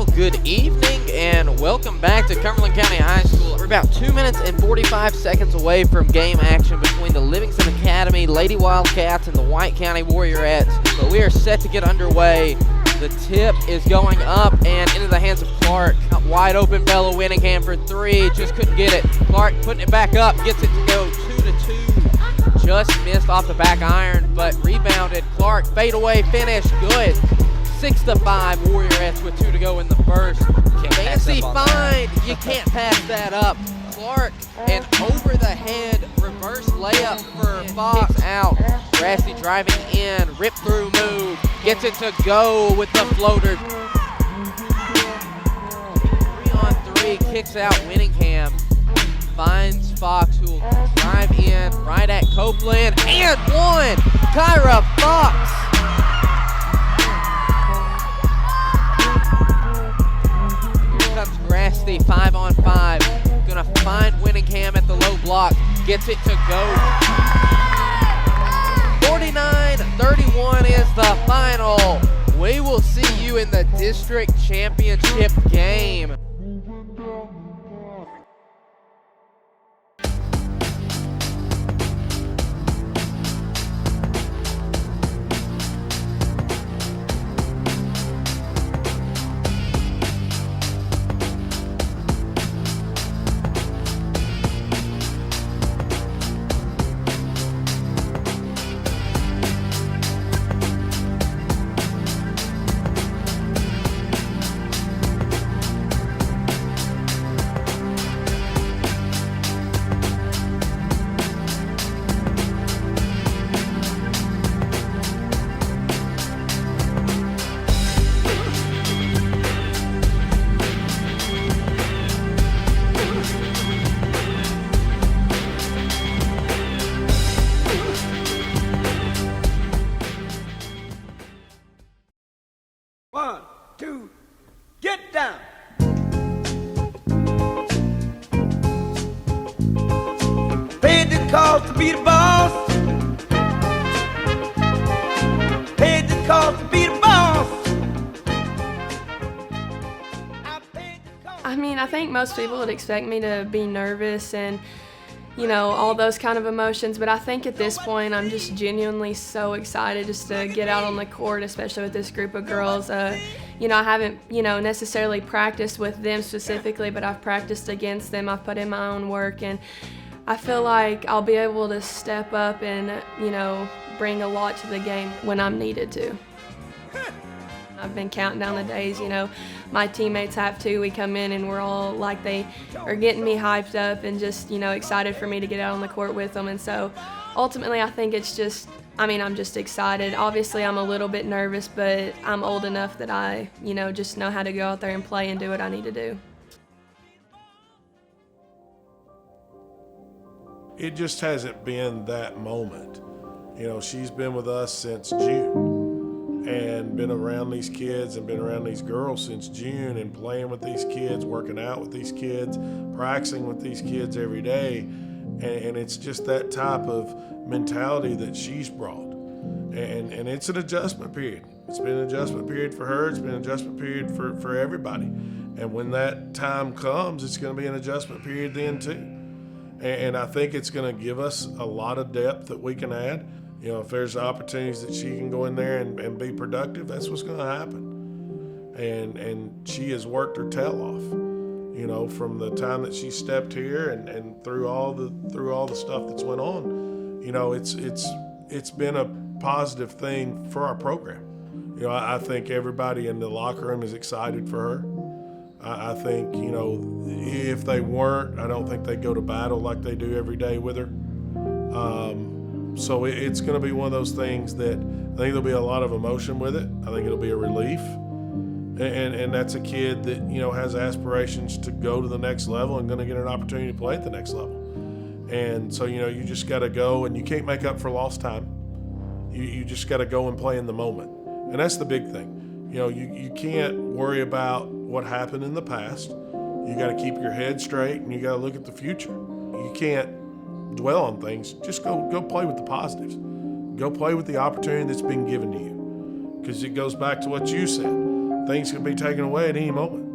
Well, good evening and welcome back to Cumberland County High School. We're about 2 minutes and 45 seconds away from game action between the Livingston Academy Lady Wildcats and the White County Warriorettes, but we are set to get underway. The tip is going up and into the hands of Clark. Wide open, Bella Winningham for three, just couldn't get it. Clark putting it back up, gets it to go 2-2. Just missed off the back iron, but rebounded. Clark, fadeaway finish, good. 6-5, Warriorettes with 2 to go in the first. Fancy find, you can't pass that up. Clark, an over-the-head reverse layup for Fox out. Grassy driving in, rip-through move, gets it to go with the floater. 3-on-3, kicks out Winningham. Finds Fox, who will drive in right at Copeland, and one! Kyra Fox! Here comes Grasty, 5-on-5. Gonna find Winningham at the low block, gets it to go. 49-31 is the final. We will see you in the district championship game. One, two, get down. Paid the cost to be the boss. Paid the cost to be the boss. I think most people would expect me to be nervous and, all those kind of emotions, but I think at this point I'm just genuinely so excited just to get out on the court, especially with this group of girls. I haven't, necessarily practiced with them specifically, but I've practiced against them. I've put in my own work, and I feel like I'll be able to step up and, bring a lot to the game when I'm needed to. I've been counting down the days, my teammates have too. We come in and we're all like, they are getting me hyped up and just, excited for me to get out on the court with them. And so ultimately I think it's just, I'm just excited. Obviously I'm a little bit nervous, but I'm old enough that I, just know how to go out there and play and do what I need to do. It just hasn't been that moment. She's been with us since June. And been around these kids and been around these girls since June and playing with these kids, working out with these kids, practicing with these kids every day. And it's just that type of mentality that she's brought. And it's an adjustment period. It's been an adjustment period for her. It's been an adjustment period for everybody. And when that time comes, it's going to be an adjustment period then too. And I think it's going to give us a lot of depth that we can add. If there's opportunities that she can go in there and be productive, that's what's going to happen. And she has worked her tail off, from the time that she stepped here and through all the stuff that's went on. It's been a positive thing for our program. I think everybody in the locker room is excited for her. I think, if they weren't, I don't think they'd go to battle like they do every day with her. So it's going to be one of those things that I think there'll be a lot of emotion with it. I think it'll be a relief. And that's a kid that, has aspirations to go to the next level and going to get an opportunity to play at the next level. And so, you just got to go, and you can't make up for lost time. You just got to go and play in the moment. And that's the big thing. You can't worry about what happened in the past. You got to keep your head straight, and you got to look at the future. You can't dwell on things. Just go play with the positives. Go play with the opportunity that's been given to you. Because it goes back to what you said. things could be taken away at any moment.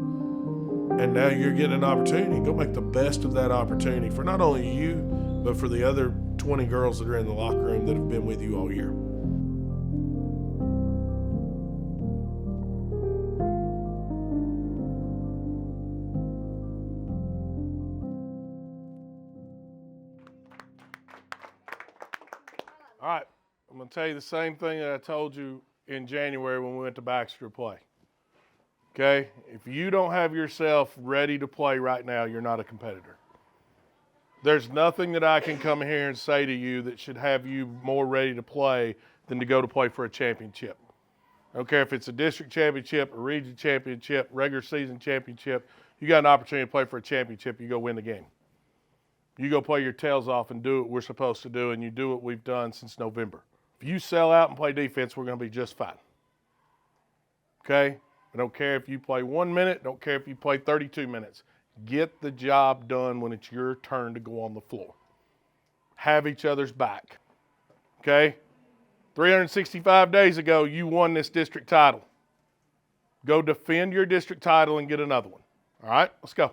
And now you're getting an opportunity. Go make the best of that opportunity for not only you, but for the other 20 girls that are in the locker room that have been with you all year. All right, I'm going to tell you the same thing that I told you in January when we went to Baxter to play. Okay? If you don't have yourself ready to play right now, you're not a competitor. There's nothing that I can come here and say to you that should have you more ready to play than to go to play for a championship. I don't care if it's a district championship, a region championship, regular season championship. You got an opportunity to play for a championship, you go win the game. You go play your tails off and do what we're supposed to do, and you do what we've done since November. If you sell out and play defense, we're going to be just fine. Okay? I don't care if you play 1 minute, don't care if you play 32 minutes. Get the job done when it's your turn to go on the floor. Have each other's back. Okay? 365 days ago, you won this district title. Go defend your district title and get another one. All right? Let's go.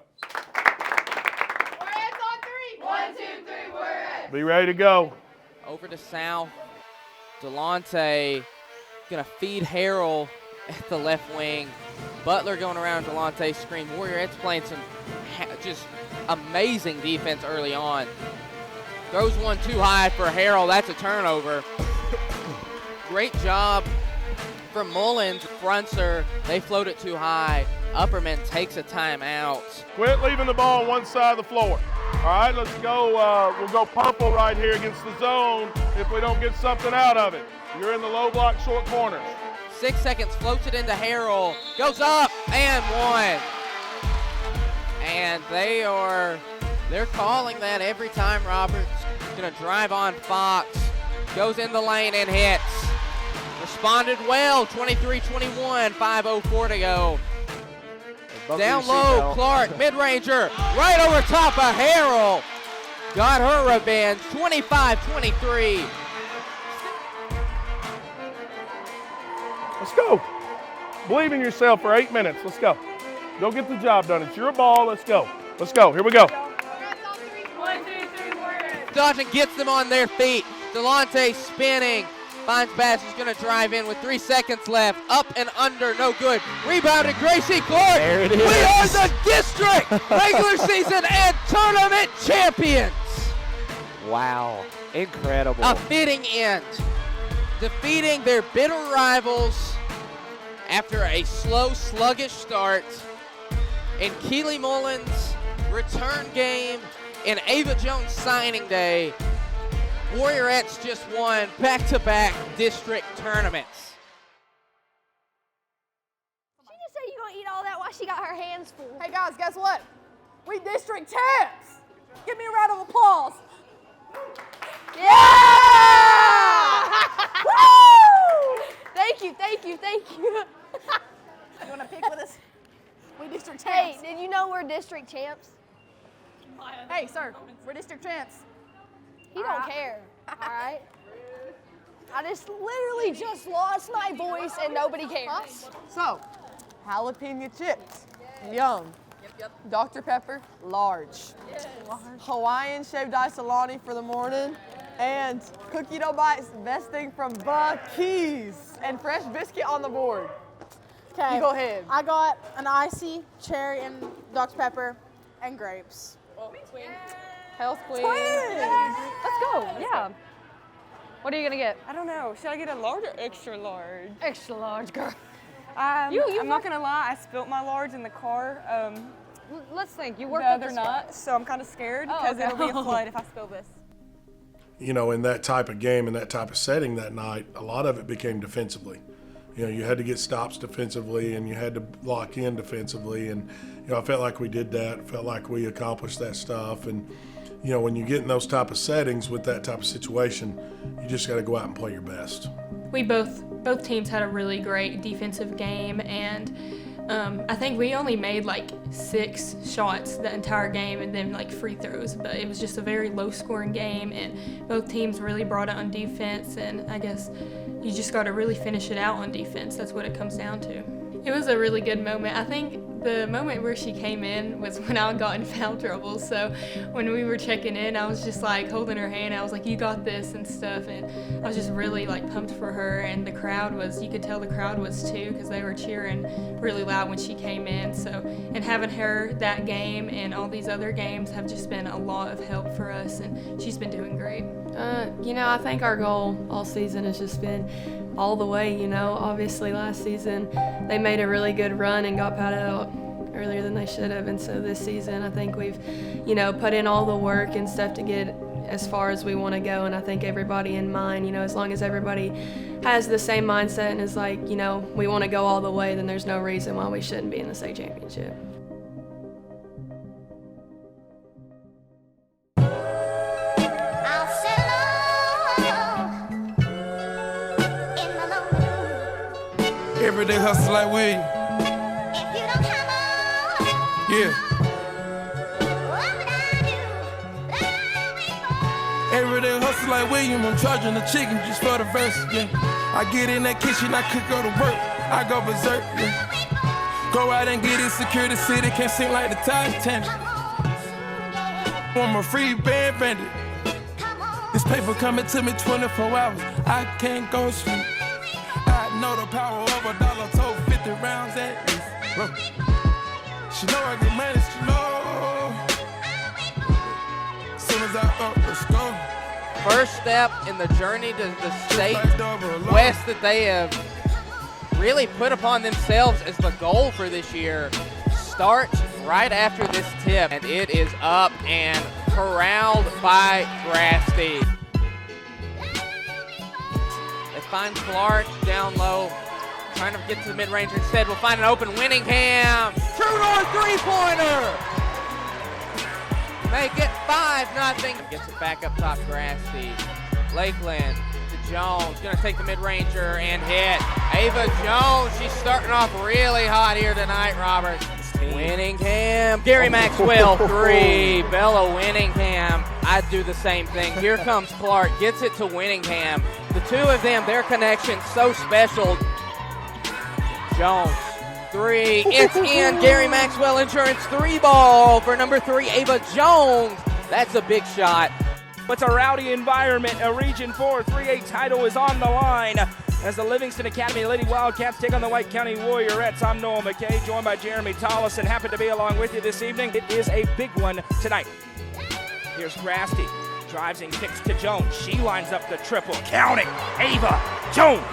Warriors on three. 1, 2, 3, Warriors. Be ready to go. Over to South. Delonte going to feed Harrell at the left wing. Butler going around Delonte's screen. Warriorettes playing some just amazing defense early on. Throws one too high for Harrell. That's a turnover. Great job from Mullins. Fronts her. They float it too high. Upperman takes a timeout. Quit leaving the ball on one side of the floor. All right, let's go. We'll go purple right here against the zone if we don't get something out of it. You're in the low block short corners. 6 seconds, floats it into Harrell, goes up and one. And they're calling that every time. Roberts gonna drive on Fox, goes in the lane and hits. Responded well, 23-21, 5:04 to go. Down low, Clark, mid-ranger, right over top of Harrell. Got her revenge, 25-23. Let's go. Believe in yourself for 8 minutes. Let's go. Go get the job done. It's your ball. Let's go. Let's go. Here we go. Warriors on three. 1, 2, 3, Warriors. Dodson gets them on their feet. Delonte spinning. Finds Bass, is going to drive in with 3 seconds left. Up and under, no good. Rebounded Gracie Clark. There it is. We are the district regular season and tournament champions. Wow, incredible. A fitting end. Defeating their bitter rivals after a slow, sluggish start in Keely Mullins' return game and Ava Jones signing day. Warriorettes just won back-to-back district tournaments. She just said you gonna eat all that while she got her hands full. Hey guys, guess what? We district champs. Give me a round of applause. Yeah! Woo! Thank you, thank you, thank you. You want to pick with us? We district Hey, champs. did you know we're district champs? Hey, sir, we're district champs. He don't care, all right? I just literally just lost my voice and nobody cares. So, jalapeno chips, yum. Dr. Pepper, large. Hawaiian shaved ice salami for the morning. And cookie dough bites, best thing from Buc-ee's. And fresh biscuit on the board. Okay. You go ahead. I got an icy, cherry, and Dr. Pepper, and grapes. Health queen. Let's go. Yeah. What are you gonna get? I don't know. Should I get a large or extra large? Extra large, girl. I'm not gonna lie. I spilt my large in the car Let's think. You the worked at other this night, so I'm kind of scared because okay. it'll be a flood if I spill this. You know, in that type of game, in that type of setting that night, a lot of it became defensively. You know, you had to get stops defensively and you had to lock in defensively. And, you know, I felt like we did that, felt like we accomplished that stuff. And, you know, when you get in those type of settings with that type of situation, you just got to go out and play your best. We both teams had a really great defensive game, and I think we only made like 6 shots the entire game and then like free throws, but it was just a very low scoring game, and both teams really brought it on defense, and I guess you just got to really finish it out on defense. That's what it comes down to. It was a really good moment. I think the moment where she came in was when I got in foul trouble. So when we were checking in, I was just like holding her hand. I was like, "You got this," and stuff. And I was just really like pumped for her. And the crowd was, you could tell the crowd was too, because they were cheering really loud when she came in. So, and having her that game and all these other games have just been a lot of help for us. And she's been doing great. I think our goal all season has just been all the way. Obviously last season they made a really good run and got pat out earlier than they should have, and so this season I think we've put in all the work and stuff to get as far as we want to go. And I think everybody in mind, as long as everybody has the same mindset and is like, we want to go all the way, then there's no reason why we shouldn't be in the state championship. Everyday hustle like William. Yeah. Everyday hustle like William. I'm charging the chicken just for the verse. Yeah. I get in that kitchen, I could go to work. I go berserk. Yeah. Go out and get it, secure the city. Can't sing like the Titanic. I'm a free band bandit. This paper coming to me 24 hours. I can't go sleep. I know the power of a dollar, told 50 rounds at least. She know I can manage, she know. Soon as I up, let's go. First step in the journey to the state west that they have really put upon themselves as the goal for this year starts right after this tip, and it is up and corralled by Grasty. They find Clark down low, trying to get to the mid-range. Instead, we'll find an open Winningham. True north three-pointer. Make it 5-0. Gets it back up top, Grasty. Lakeland to Jones. Gonna take the mid-ranger and hit. Ava Jones, she's starting off really hot here tonight, Robert. Winningham. Gary Maxwell, 3. Bella Winningham. I'd do the same thing. Here comes Clark, gets it to Winningham. The two of them, their connection so special. Jones, 3. It's in. Gary Maxwell Insurance 3-ball for number 3, Ava Jones. That's a big shot. It's a rowdy environment. A Region 4 3A title is on the line as the Livingston Academy Lady Wildcats take on the White County Warriorettes. I'm Noah McKay, joined by Jeremy Tollison. Happy to be along with you this evening. It is a big one tonight. Here's Grasty. Drives and kicks to Jones. She lines up the triple. Counting. Ava Jones.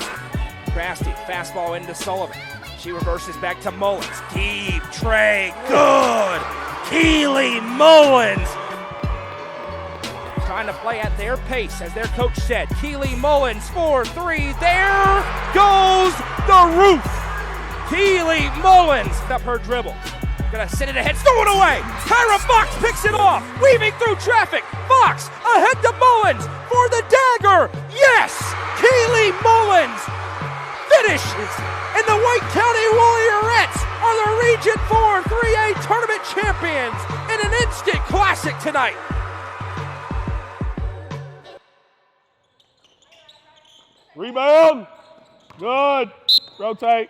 Grasty, fastball into Sullivan. She reverses back to Mullins. Deep tray. Good. Keely Mullins. Trying to play at their pace, as their coach said. Keely Mullins, 4-3. There goes the roof. Keely Mullins up her dribble. Gonna send it ahead, stolen away. Tyra Fox picks it off, weaving through traffic. Fox ahead to Mullins for the dagger. Yes, Keely Mullins finishes, and the White County Warriorettes are the Region 4 3A tournament champions in an instant classic tonight. Rebound. Good. Rotate.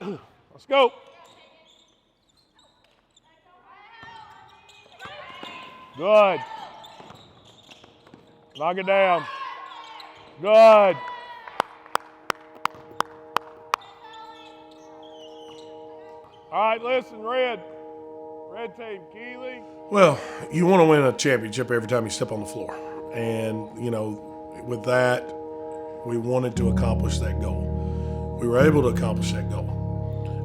Let's go. Good. Knock it down. Good. All right, listen, red team, Keely. Well, you want to win a championship every time you step on the floor. And, with that, we wanted to accomplish that goal. We were able to accomplish that goal,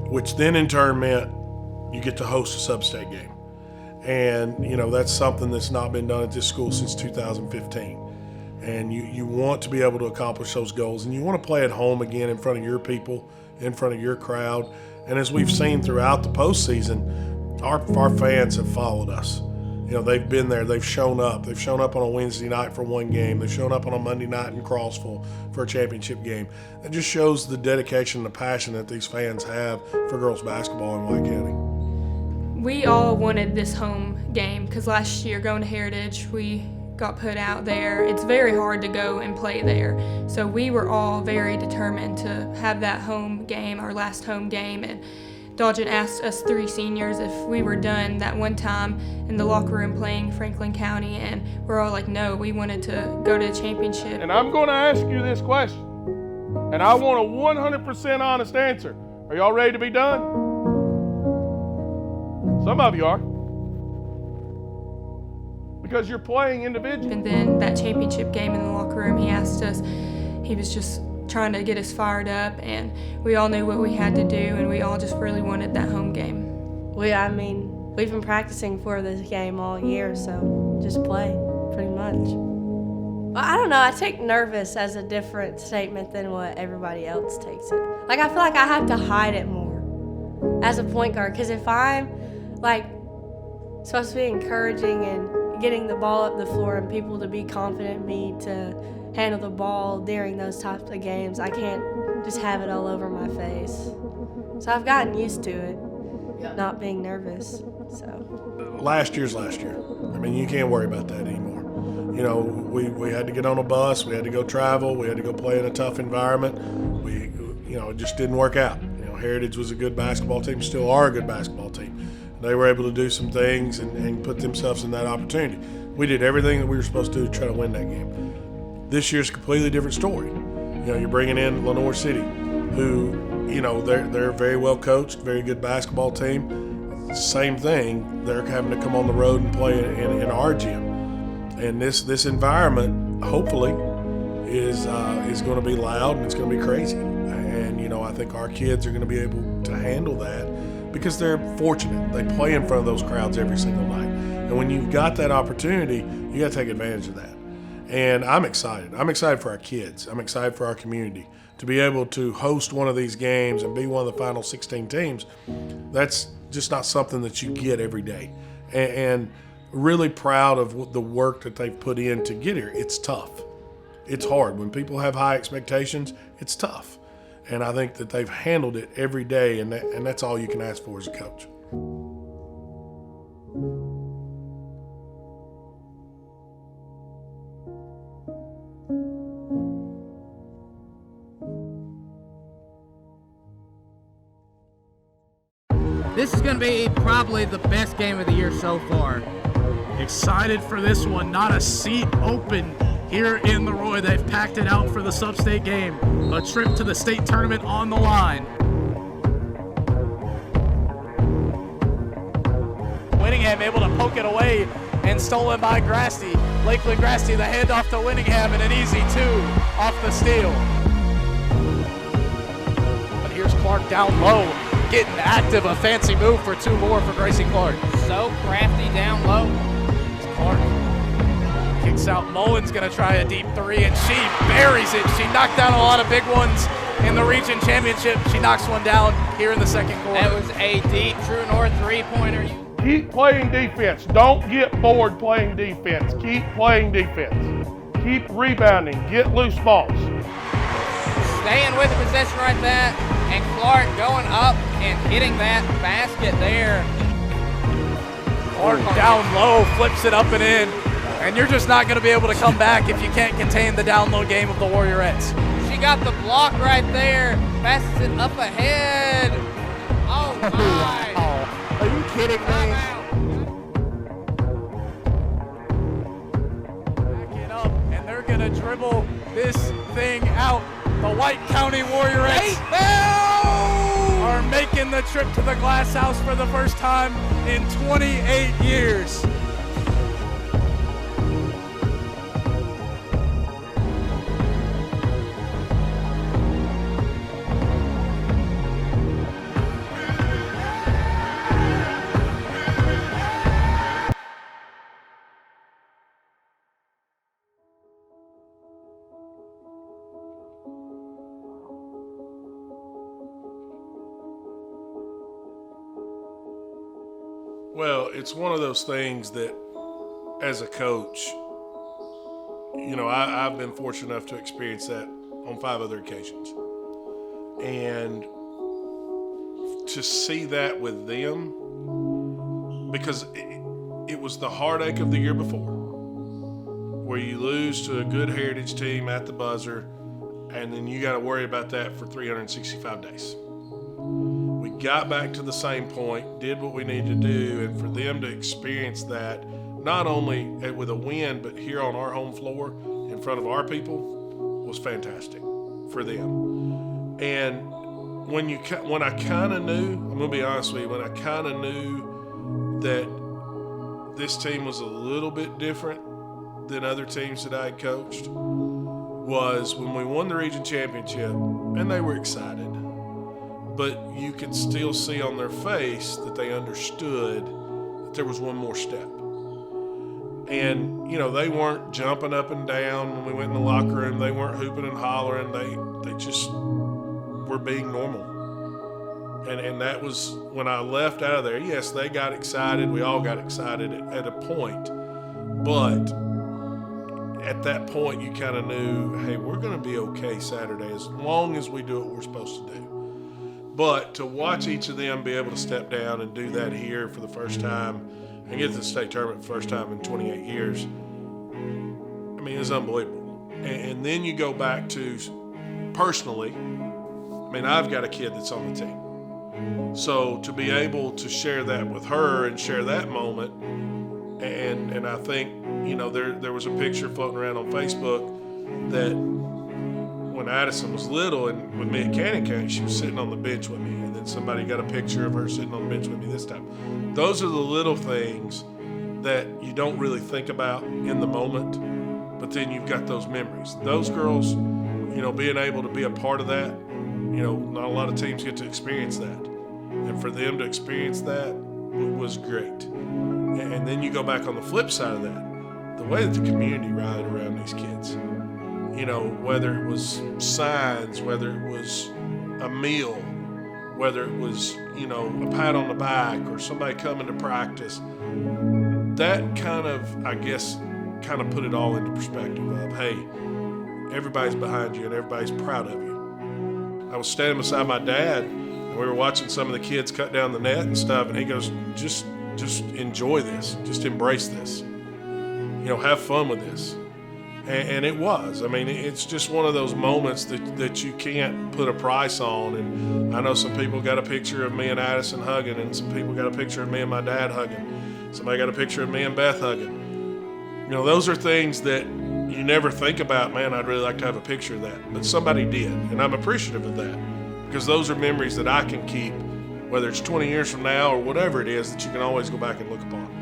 which then in turn meant you get to host a sub-state game. And, that's something that's not been done at this school since 2015. And you want to be able to accomplish those goals, and you want to play at home again in front of your people, in front of your crowd. And as we've seen throughout the postseason, our fans have followed us. They've been there. They've shown up. They've shown up on a Wednesday night for one game. They've shown up on a Monday night in Crossville for a championship game. It just shows the dedication and the passion that these fans have for girls basketball in White County. We all wanted this home game because last year going to Heritage, we got put out there, it's very hard to go and play there. So we were all very determined to have that home game, our last home game, and Dodgen asked us 3 seniors if we were done that one time in the locker room playing Franklin County, and we're all like, no, we wanted to go to the championship. And I'm going to ask you this question, and I want a 100% honest answer. Are y'all ready to be done? Some of you are. Because you're playing individually. And then that championship game in the locker room, he asked us, he was just trying to get us fired up, and we all knew what we had to do, and we all just really wanted that home game. We've been practicing for this game all year, so just play, pretty much. Well, I don't know, I take nervous as a different statement than what everybody else takes it. Like, I feel like I have to hide it more as a point guard, because if I'm, like, supposed to be encouraging and getting the ball up the floor and people to be confident in me to handle the ball during those types of games, I can't just have it all over my face. So I've gotten used to it, not being nervous. So last year's last year. I mean, you can't worry about that anymore. You know, we had to get on a bus, we had to go travel, we had to go play in a tough environment. It just didn't work out. Heritage was a good basketball team, still are a good basketball team. They were able to do some things and put themselves in that opportunity. We did everything that we were supposed to do to try to win that game. This year's a completely different story. You're bringing in Lenoir City, who, they're very well coached, very good basketball team. Same thing, they're having to come on the road and play in our gym. And this environment, hopefully, is going to be loud and it's going to be crazy. And, I think our kids are going to be able to handle that because they're fortunate. They play in front of those crowds every single night. And when you've got that opportunity, you got to take advantage of that. And I'm excited. I'm excited for our kids. I'm excited for our community to be able to host one of these games and be one of the final 16 teams. That's just not something that you get every day. And really proud of the work that they've put in to get here. It's tough. It's hard. When people have high expectations, it's tough. And I think that they've handled it every day, and that's all you can ask for as a coach. This is going to be probably the best game of the year so far. Excited for this one. Not a seat open here in the Roy. They've packed it out for the sub-state game. A trip to the state tournament on the line. Winningham able to poke it away and stolen by Grasty. Lakeland Grasty, the handoff to Winningham, and an easy 2 off the steal. But here's Clark down low, getting active, a fancy move for 2 more for Gracie Clark. So crafty down low. Clark kicks out. Mullins gonna try a deep 3, and she buries it. She knocked down a lot of big ones in the region championship. She knocks one down here in the second quarter. That was a deep True North 3-pointer. Keep playing defense. Don't get bored playing defense. Keep playing defense. Keep rebounding. Get loose balls. Staying with the possession right there, and Clark going up and hitting that basket there. Clark down low, flips it up and in, and you're just not going to be able to come back if you can't contain the down low game of the Warriorettes. She got the block right there, passes it up ahead. Oh my! Are you kidding me? Back it up, and they're going to dribble this thing out. The White County Warriorettes are making the trip to the Glass House for the first time in 28 years. Well, it's one of those things that, as a coach, I've been fortunate enough to experience that on 5 other occasions. And to see that with them, because it was the heartache of the year before. where you lose to a good Heritage team at the buzzer, and then you got to worry about that for 365 days. We got back to the same point, did what we needed to do, and for them to experience that, not only with a win, but here on our home floor in front of our people, was fantastic for them. And when I kind of knew, I'm going to be honest with you, when I kind of knew that this team was a little bit different than other teams that I had coached, was when we won the region championship, and they were excited, but you could still see on their face that they understood that there was one more step. And, you know, they weren't jumping up and down when we went in the locker room. They weren't hooping and hollering. They just were being normal. And that was when I left out of there. Yes, they got excited. We all got excited at a point. But at that point, you kind of knew, hey, we're going to be okay Saturday as long as we do what we're supposed to do. But to watch each of them be able to step down and do that here for the first time and get to the state tournament for the first time in 28 years, I mean, it's unbelievable. And then you go back to, personally, I mean, I've got a kid that's on the team. So to be able to share that with her and share that moment, and I think, you know, there was a picture floating around on Facebook that when Addison was little and with me at Cannon County, she was sitting on the bench with me, and then somebody got a picture of her sitting on the bench with me this time. Those are the little things that you don't really think about in the moment, but then you've got those memories. Those girls, you know, being able to be a part of that, you know, not a lot of teams get to experience that. And for them to experience that was great. And then you go back on the flip side of that, the way that the community rallied around these kids, you know, whether it was signs, whether it was a meal, whether it was, you know, a pat on the back or somebody coming to practice, that kind of, I guess, kind of put it all into perspective of, hey, everybody's behind you and everybody's proud of you. I was standing beside my dad and we were watching some of the kids cut down the net and stuff, and he goes, just enjoy this, just embrace this, you know, have fun with this. And it was. I mean, it's just one of those moments that you can't put a price on. And I know some people got a picture of me and Addison hugging, and some people got a picture of me and my dad hugging. Somebody got a picture of me and Beth hugging. You know, those are things that you never think about, man, I'd really like to have a picture of that. But somebody did, and I'm appreciative of that, because those are memories that I can keep, whether it's 20 years from now or whatever it is, that you can always go back and look upon.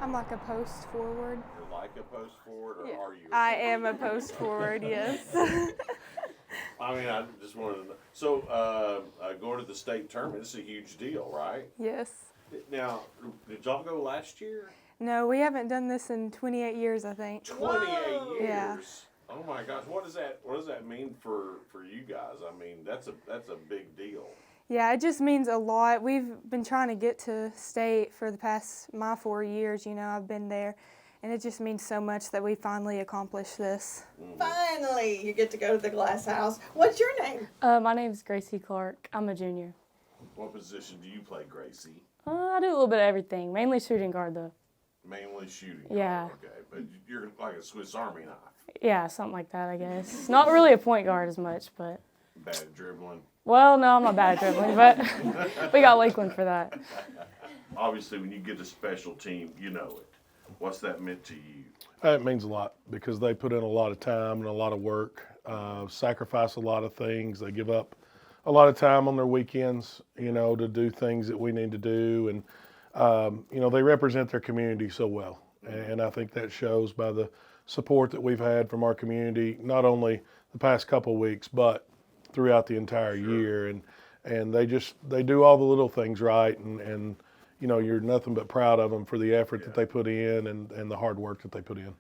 I'm like a post forward. You're like a post forward, or are you? I am a post forward, yes. I mean, I just wanted to know. So, going to the state tournament, this is a huge deal, right? Yes. Now, did y'all go last year? No, we haven't done this in 28 years, I think. 28 years? Yeah. Oh my gosh, what does that mean for you guys? I mean, that's a big deal. Yeah, it just means a lot. We've been trying to get to state for the past my 4 years. You know, I've been there, and it just means so much that we finally accomplished this. Finally, you get to go to the glass house. What's your name? My name's Gracie Clark. I'm a junior. What position do you play, Gracie? I do a little bit of everything, mainly shooting guard though. Mainly shooting. Yeah. Okay, but you're like a Swiss Army knife. Yeah, something like that, I guess. Not really a point guard as much, but. Bad at dribbling. Well, no, I'm not bad at dribbling, but we got Lakeland for that. Obviously, when you get a special team, you know it. What's that meant to you? It means a lot because they put in a lot of time and a lot of work, sacrifice a lot of things. They give up a lot of time on their weekends, you know, to do things that we need to do. And, you know, they represent their community so well. And I think that shows by the support that we've had from our community, not only the past couple of weeks, but throughout the entire year. And they do all the little things right. And you know, you're nothing but proud of them for the effort that they put in and the hard work that they put in.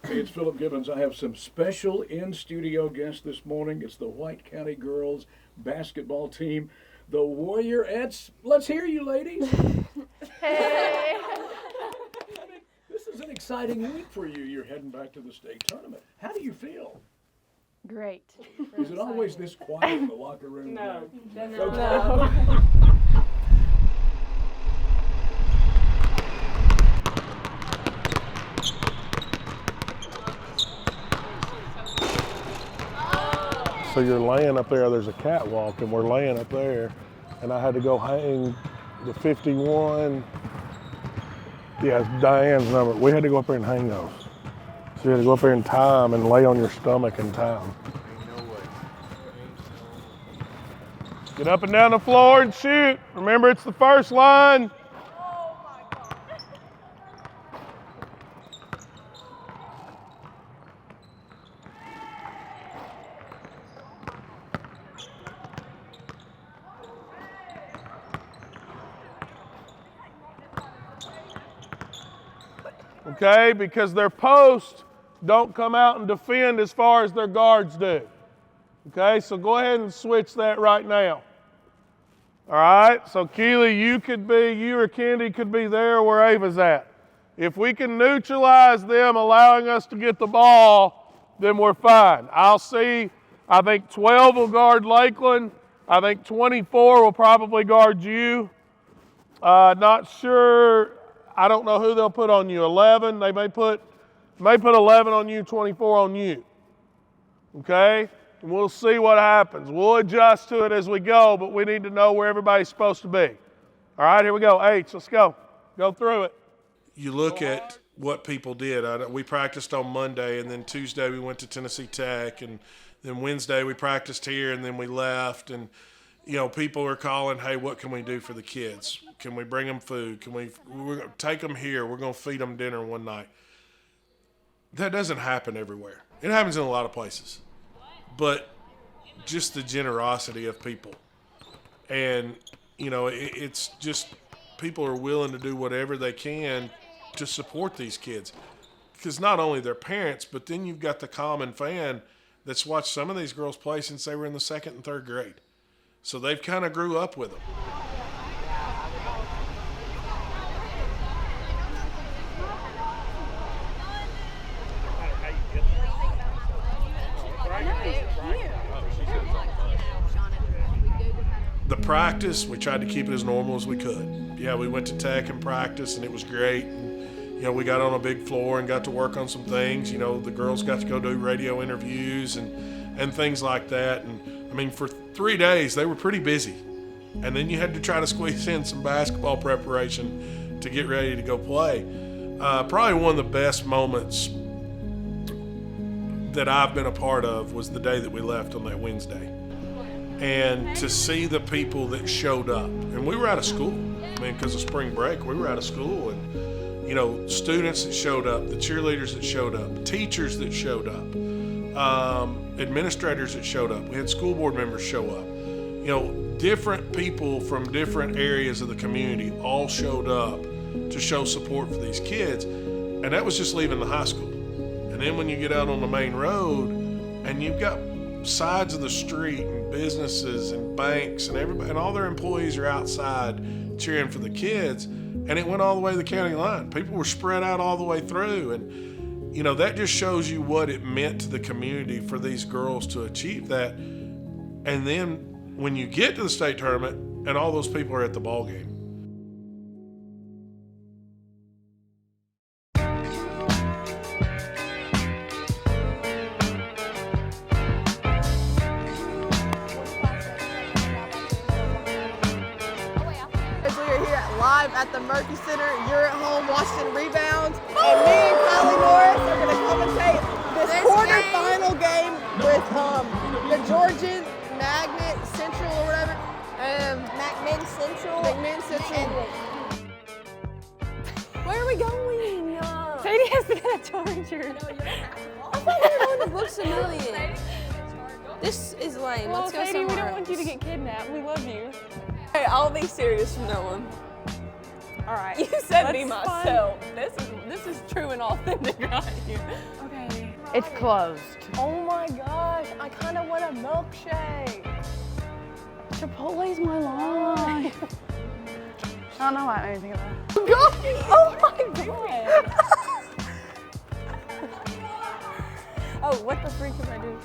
Hey, it's Philip Gibbons. I have some special in-studio guests this morning. It's the White County girls basketball team, the Warriorettes. Let's hear you, ladies. Hey. This is an exciting week for you. You're heading back to the state tournament. How do you feel? Great. Is it always this quiet in the locker room? No. No. So you're laying up there, there's a catwalk, and we're laying up there, and I had to go hang the 51. Yeah, it's Diane's number. We had to go up there and hang those. So you had to go up there and tie them and lay on your stomach and tie them. Get up and down the floor and shoot. Remember, it's the first line. Okay, because their posts don't come out and defend as far as their guards do. Okay, so go ahead and switch that right now. All right, so Keely, you or Kendi could be there where Ava's at. If we can neutralize them allowing us to get the ball, then we're fine. I'll see, I think 12 will guard Lakeland. I think 24 will probably guard you. Not sure. I don't know who they'll put on you. 11, they may put 11 on you, 24 on you. Okay? And we'll see what happens. We'll adjust to it as we go, but we need to know where everybody's supposed to be. All right, here we go. H, let's go. Go through it. You look at what people did. We practiced on Monday, and then Tuesday we went to Tennessee Tech, and then Wednesday we practiced here, and then we left. And, people are calling, hey, what can we do for the kids? Can we bring them food? We're going to take them here. We're going to feed them dinner one night. That doesn't happen everywhere. It happens in a lot of places. But just the generosity of people. And, it's just people are willing to do whatever they can to support these kids. Because not only their parents, but then you've got the common fan that's watched some of these girls play since they were in the 2nd and 3rd grade. So they've kind of grew up with them. The practice, we tried to keep it as normal as we could. Yeah, we went to Tech and practice, and it was great. And, we got on a big floor and got to work on some things. The girls got to go do radio interviews and things like that. And, for 3 days, they were pretty busy. And then you had to try to squeeze in some basketball preparation to get ready to go play. Probably one of the best moments that I've been a part of was the day that we left on that Wednesday. And to see the people that showed up, and we were out of school, because of spring break, we were out of school, and, students that showed up, the cheerleaders that showed up, teachers that showed up, administrators that showed up. We had school board members show up. Different people from different areas of the community all showed up to show support for these kids, and that was just leaving the high school. And then when you get out on the main road, and you've got sides of the street and businesses and banks and everybody and all their employees are outside cheering for the kids, and it went all the way to the county line. People were spread out all the way through, and that just shows you what it meant to the community for these girls to achieve that. And then when you get to the state tournament and all those people are at the ball game. Live at the Murphy Center. You're at home watching Rebound, and me and Kylie Norris are going to commentate this quarterfinal game with the Georgian Magnet Central or whatever. McMinn Central. McMinn Central. Where are we going? Sadie has to get a Georgia. I thought we were going to Brooks a Million. This is lame. Well, Let's go Sadie, we somewhere don't want you to else. get kidnapped. We love you. Hey, I'll be serious from now on. All right. You said That's be myself. This is true and authentic right here. Okay. It's closed. Oh my gosh, I kind of want a milkshake. Chipotle's my life. I don't know why I didn't think of that. Oh my god! Oh, what the freak am I doing?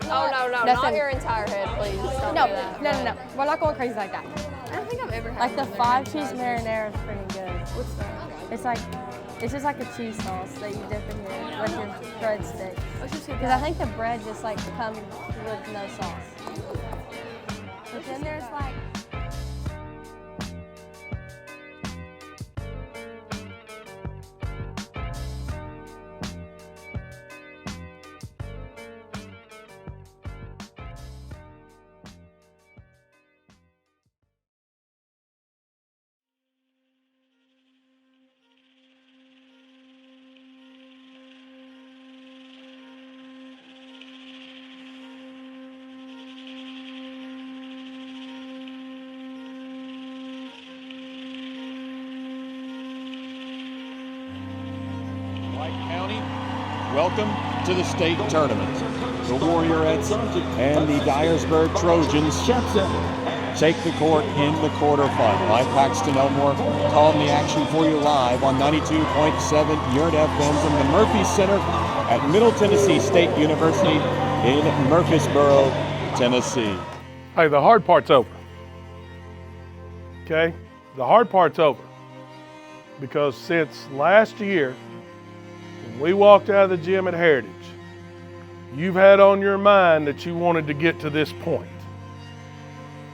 Oh, no, not your entire head, please. Don't No, do that. no. We're not going crazy like that. I don't think I've ever had Like the one. 5-cheese marinara is pretty good. What's that? It's just like a cheese sauce that you dip in with your breadsticks. Let's just get Because I that. think the bread just like comes with no sauce. But then there's like. White County, welcome to the state tournament. The Warriorettes and the Dyersburg Trojans take the court in the quarterfinal. I'm Paxton Elmore, calling the action for you live on 92.7 Yurt FM from the Murphy Center at Middle Tennessee State University in Murfreesboro, Tennessee. Hey, the hard part's over. Okay? The hard part's over. Because since last year, when we walked out of the gym at Heritage, you've had on your mind that you wanted to get to this point.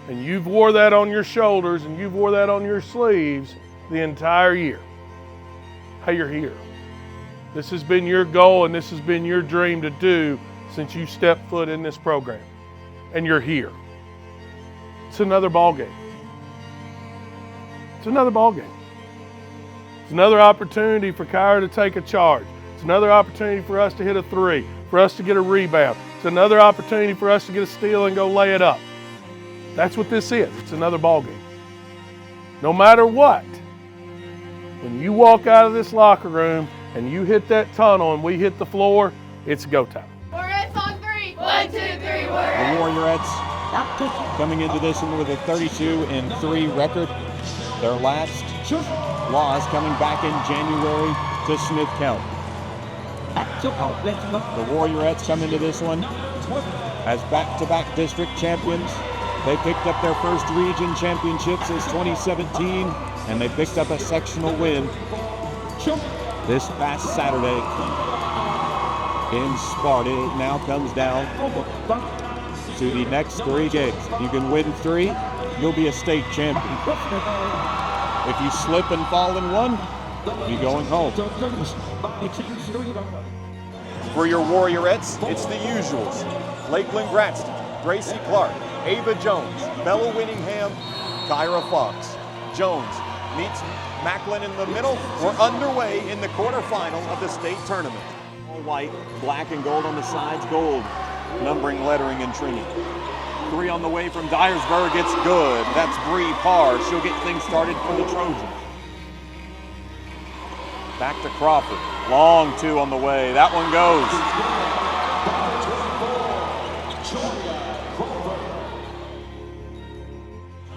And you've wore that on your shoulders and you've wore that on your sleeves the entire year. Hey, you're here. This has been your goal and this has been your dream to do since you stepped foot in this program. And you're here. It's another ball game. It's another ball game. It's another opportunity for Kyra to take a charge. It's another opportunity for us to hit a three, for us to get a rebound. It's another opportunity for us to get a steal and go lay it up. That's what this is. It's another ball game. No matter what, when you walk out of this locker room and you hit that tunnel and we hit the floor, it's go time. Warriorettes on three. 1, 2, 3, The Warriorettes coming into this one with a 32-3 record. Their last loss coming back in January to Smith County. The Warriorettes come into this one as back-to-back district champions. They picked up their first region championship since 2017, and they picked up a sectional win this past Saturday in Sparta. It now comes down to the next three games. If you can win three, you'll be a state champion. If you slip and fall in one, you're going home. For your Warriorettes, it's the usuals. Lakeland Braxton, Gracie Clark, Ava Jones, Bella Winningham, Kyra Fox. Jones meets Macklin in the middle. We're underway in the quarterfinal of the state tournament. All white, black and gold on the sides, gold numbering, lettering, and trimming. Three on the way from Dyersburg, it's good. That's Bree Parr. She'll get things started for the Trojans. Back to Crawford. Long two on the way. That one goes.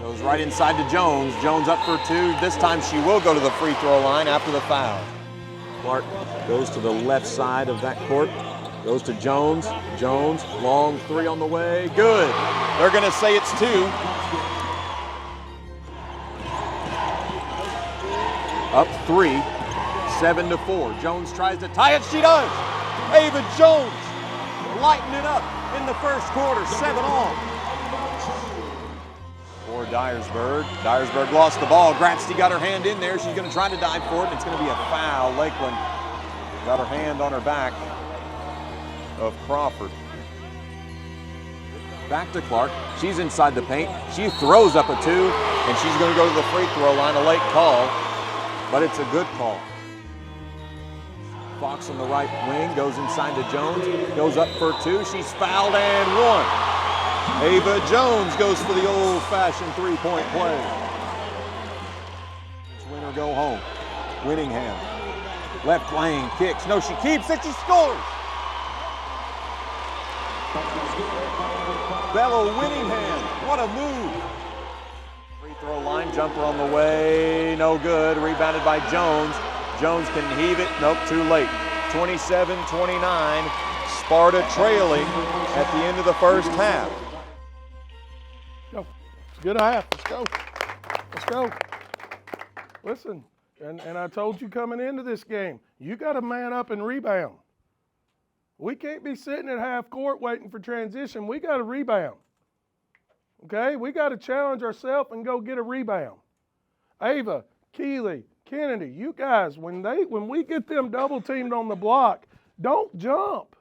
Goes right inside to Jones. Jones up for two. This time she will go to the free throw line after the foul. Clark goes to the left side of that court. Goes to Jones. Jones, long three on the way. Good. They're going to say it's two. Up three. 7-4. Jones tries to tie it. She does. Ava Jones lighting it up in the first quarter. 7 all. For Dyersburg. Dyersburg lost the ball. Gratzty got her hand in there. She's going to try to dive for it. It's going to be a foul. Lakeland got her hand on her back of Crawford. Back to Clark. She's inside the paint. She throws up a two, and she's going to go to the free throw line. A late call, but it's a good call. Fox on the right wing goes inside to Jones, goes up for two. She's fouled and one. Ava Jones goes for the old-fashioned three-point play. Win or go home. Winningham. Left lane, kicks. No, she keeps it. She scores. Bella Winningham. What a move. Free Throw line, jumper on the way, no good. Rebounded by Jones. Jones can heave it, nope, too late. 27-29, Sparta trailing at the end of the first half. Go. It's a good half. Let's go. Let's go. Listen, and I told you coming into this game, you got to man up and rebound. We can't be sitting at half court waiting for transition. We got to rebound. Okay? We got to challenge ourselves and go get a rebound. Ava, Keeley, Kennedy, you guys, when we get them double teamed on the block, don't jump.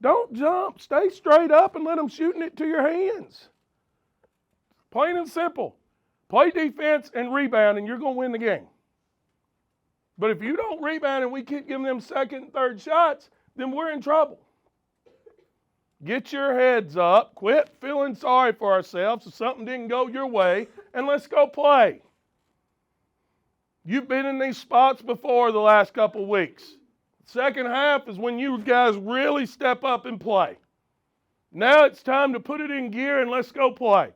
Don't jump. Stay straight up and let them shooting it to your hands. Plain and simple. Play defense and rebound, and you're going to win the game. But if you don't rebound and we keep giving them second and third shots, then we're in trouble. Get your heads up. Quit feeling sorry for ourselves if something didn't go your way, and let's go play. You've been in these spots before the last couple weeks. Second half is when you guys really step up and play. Now it's time to put it in gear and let's go play.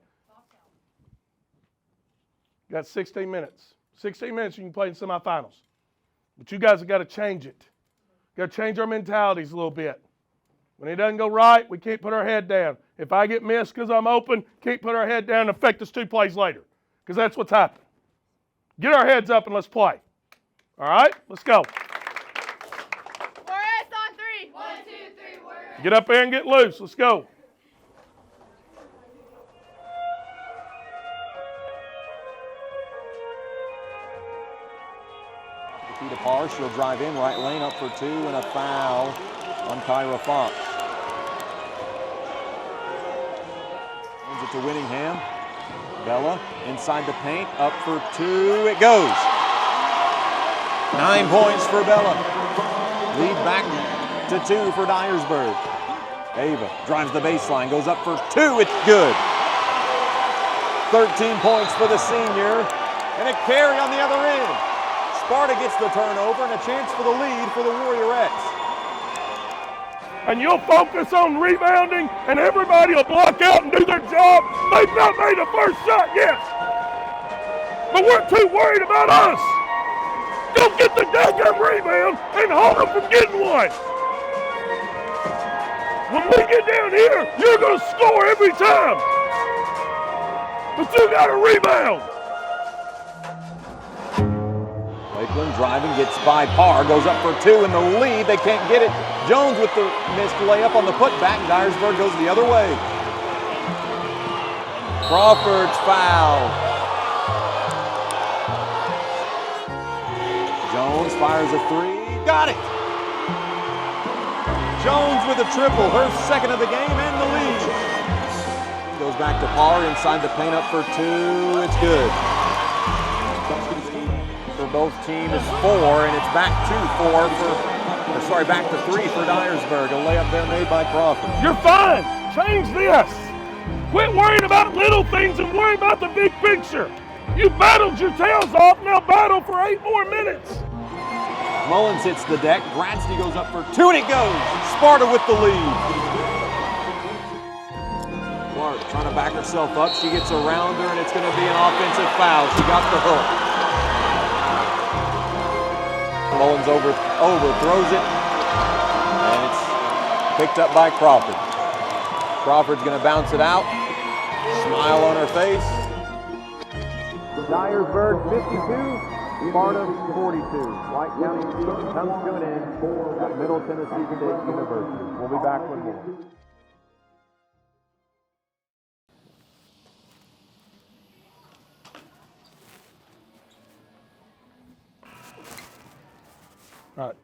You got 16 minutes. 16 minutes you can play in semifinals. But you guys have got to change it. Got to change our mentalities a little bit. When it doesn't go right, we can't put our head down. If I get missed because I'm open, can't put our head down and affect us 2 plays later. Because that's what's happening. Get our heads up and let's play. All right? Let's go. Warriors on 3. 1, 2, 3, Warriors. Get up there and get loose. Let's go. To Parr, she'll drive in, right lane up for 2 and a foul on Kyra Fox. Hands it to Winningham. Bella inside the paint, up for 2, it goes. 9 points for Bella. Lead back to 2 for Dyersburg. Ava drives the baseline, goes up for 2, it's good. 13 points for the senior, and a carry on the other end. Sparta gets the turnover and a chance for the lead for the Warriorettes. And you'll focus on rebounding, and everybody will block out and do their job. They've not made a first shot yet. But we're too worried about us. Go get the daggum rebound and hold them from getting one. When we get down here, you're going to score every time. But you got to rebound. Lakeland driving, gets by Parr, goes up for 2 in the lead. They can't get it. Jones with the missed layup on the putback. Dyersburg goes the other way. Crawford's foul. Jones fires a 3. Got it. Jones with a triple, her second of the game and the lead. Goes back to Parr inside the paint, up for 2. It's good. Both teams 4, and it's back to 3 for Dyersburg. A layup there made by Crawford. You're fine. Change this. Quit worrying about little things and worry about the big picture. You battled your tails off, now battle for 8 more minutes. Mullins hits the deck. Gradsky goes up for 2, and it goes. Sparta with the lead. Clark trying to back herself up. She gets around her, and it's going to be an offensive foul. She got the hook. Mullins overthrows it, and it's picked up by Crawford. Crawford's going to bounce it out. Smile on her face. Dyersburg 52, Sparta 42. White County comes to an end at Middle Tennessee State University. We'll be back with more. All right.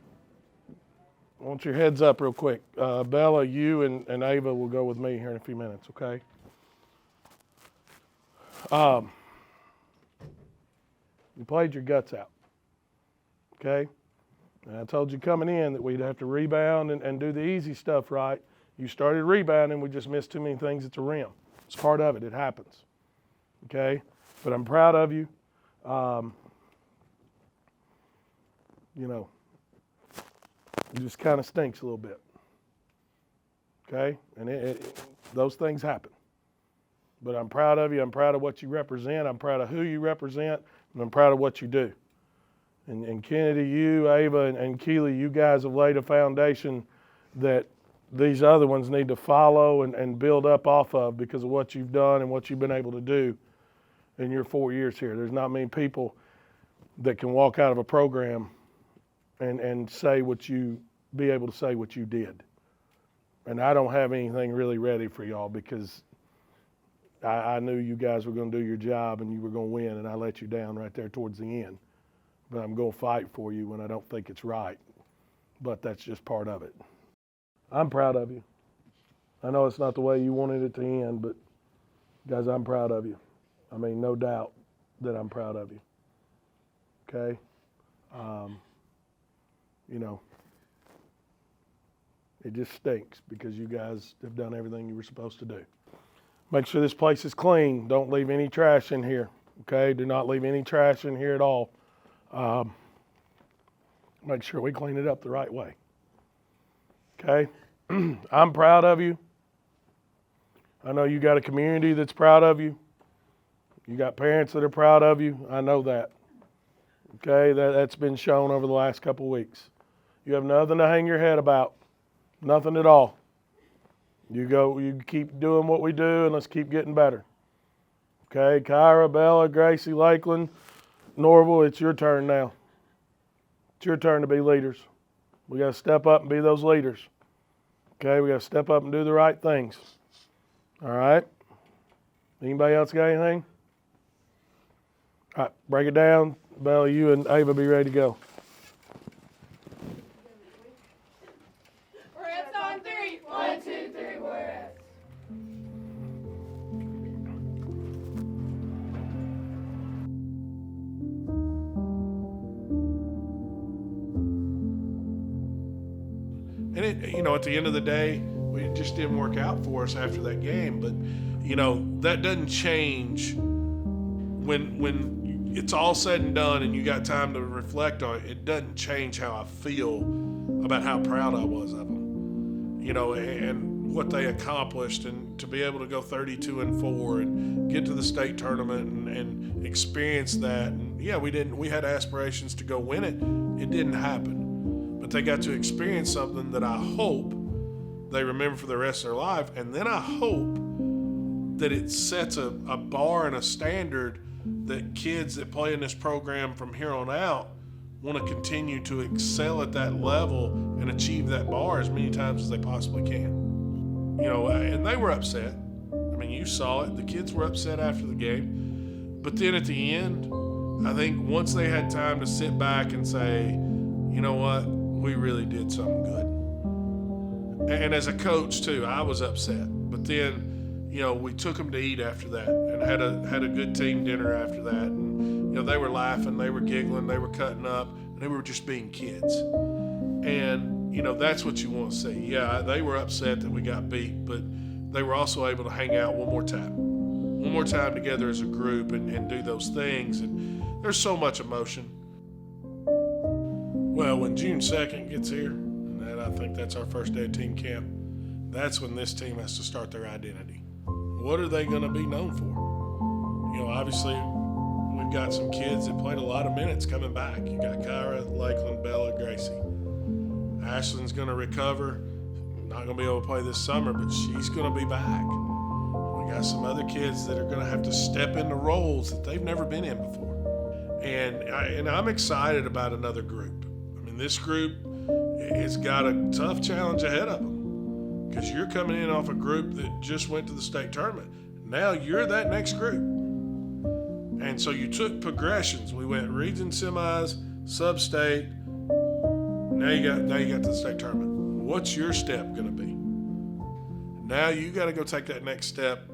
I want your heads up real quick. Bella, you and Ava will go with me here in a few minutes, okay? You played your guts out, okay? And I told you coming in that we'd have to rebound and do the easy stuff right. You started rebounding, we just missed too many things at the rim. It's part of it, it happens, okay? But I'm proud of you. It just kind of stinks a little bit, okay? And those things happen. But I'm proud of you. I'm proud of what you represent. I'm proud of who you represent, and I'm proud of what you do. And Kennedy, you, Ava, and Keely, you guys have laid a foundation that these other ones need to follow and build up off of because of what you've done and what you've been able to do in your 4 years here. There's not many people that can walk out of a program and be able to say what you did. And I don't have anything really ready for y'all because I knew you guys were going to do your job and you were going to win, and I let you down right there towards the end. But I'm going to fight for you when I don't think it's right. But that's just part of it. I'm proud of you. I know it's not the way you wanted it to end, but guys, I'm proud of you. I mean, no doubt that I'm proud of you. Okay? You know, it just stinks because you guys have done everything you were supposed to do. Make sure this place is clean. Don't leave any trash in here. Okay? Do not leave any trash in here at all. Make sure we clean it up the right way. Okay? I'm proud of you. I know you got a community that's proud of you. You got parents that are proud of you. I know that. Okay? That's been shown over the last couple of weeks. You have nothing to hang your head about. Nothing at all. You keep doing what we do, and let's keep getting better. Okay? Kyra, Bella, Gracie, Lakeland, Norval, it's your turn now. It's your turn to be leaders. We got to step up and be those leaders. Okay? We got to step up and do the right things. All right? Anybody else got anything? All right, break it down. Bella, you and Ava be ready to go. Reds on three. 1, 2, 3, we're Reds. And at the end of the day, it just didn't work out for us after that game. But, that doesn't change when it's all said and done and you got time to reflect on it. It doesn't change how I feel about how proud I was of them, and what they accomplished, and to be able to go 32-4 and get to the state tournament and experience that. And yeah, we had aspirations to go win it. It didn't happen, but they got to experience something that I hope they remember for the rest of their life. And then I hope that it sets a bar and a standard that kids that play in this program from here on out want to continue to excel at that level and achieve that bar as many times as they possibly can. And they were upset. I mean, you saw it. The kids were upset after the game. But then at the end, I think once they had time to sit back and say, you know what, we really did something good. And as a coach too, I was upset. But then, we took them to eat after that and had a good team dinner after that. And, they were laughing, they were giggling, they were cutting up, and they were just being kids. And, that's what you want to see. Yeah, they were upset that we got beat, but they were also able to hang out one more time together as a group and do those things. And there's so much emotion. Well, when June 2nd gets here, and I think that's our first day of team camp, that's when this team has to start their identity. What are they going to be known for? Obviously, we've got some kids that played a lot of minutes coming back. You got Kyra, Lakeland, Bella, Gracie. Ashlyn's going to recover. Not going to be able to play this summer, but she's going to be back. We got some other kids that are going to have to step into roles that they've never been in before. And I'm excited about another group. I mean, this group has got a tough challenge ahead of them because you're coming in off a group that just went to the state tournament. Now you're that next group. And so you took progressions. We went region semis, sub-state. Now you got to the state tournament. What's your step going to be? Now you got to go take that next step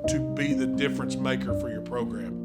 to be the difference maker for your program.